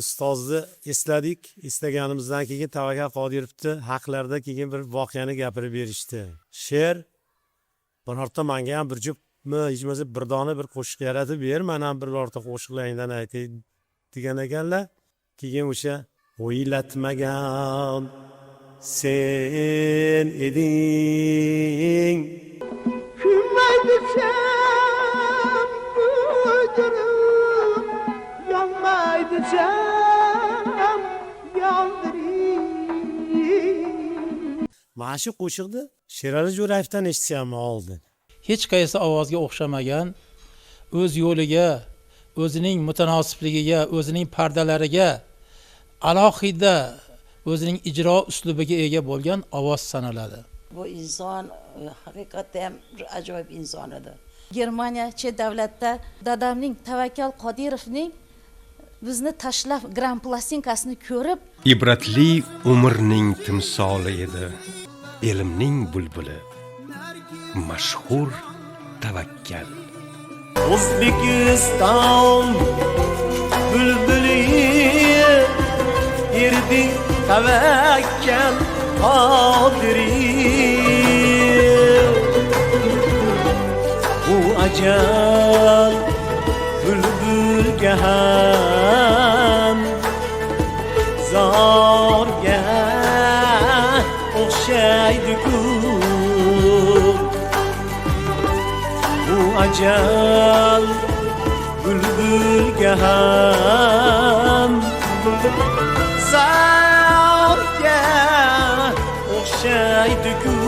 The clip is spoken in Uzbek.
Ustozni esladik, eslaganimizdan keyin Tavakkal Qodirovni haqlarida keyin bir voqeani gapirib berishdi. She'r birorta menga ham bir juftmi, hech bo'lmasa bir dona bir qo'shiq yaratib ber, men ham birorta qo'shiqlaringdan aytay degan ekanlar. Keyin o'sha o'ylatmagan sen eding. Kümeydi sen buydurup, yanmaydı sen yandırayım. Mana shu qo'shiqni Sherali Jo'rayevdan eshitsam oldin. Hech qaysi ovozga o'xshamagan, o'z yo'liga, o'zining mutanosibligiga, o'zining pardalariga, alohida o'zining ijro uslubiga ega bo'lgan ovoz sanaladi. Bu inson hakikaten ajoyib inson edi. Germaniya chet davlatda dadamning Tavakkal Qodirovning bizni tashlab gran plastinkasini ko'rib, ibratli umrning timsoli edi, elimning bulbuli, mashhur Tavakkal. O'zbekiston bulbuli erdi Tavakkal Qodirov. Bu ajal bulbulga ham zorga o'xshaydi-ku. Bu ajal bulbulga ham zorga o'xshaydi-ku.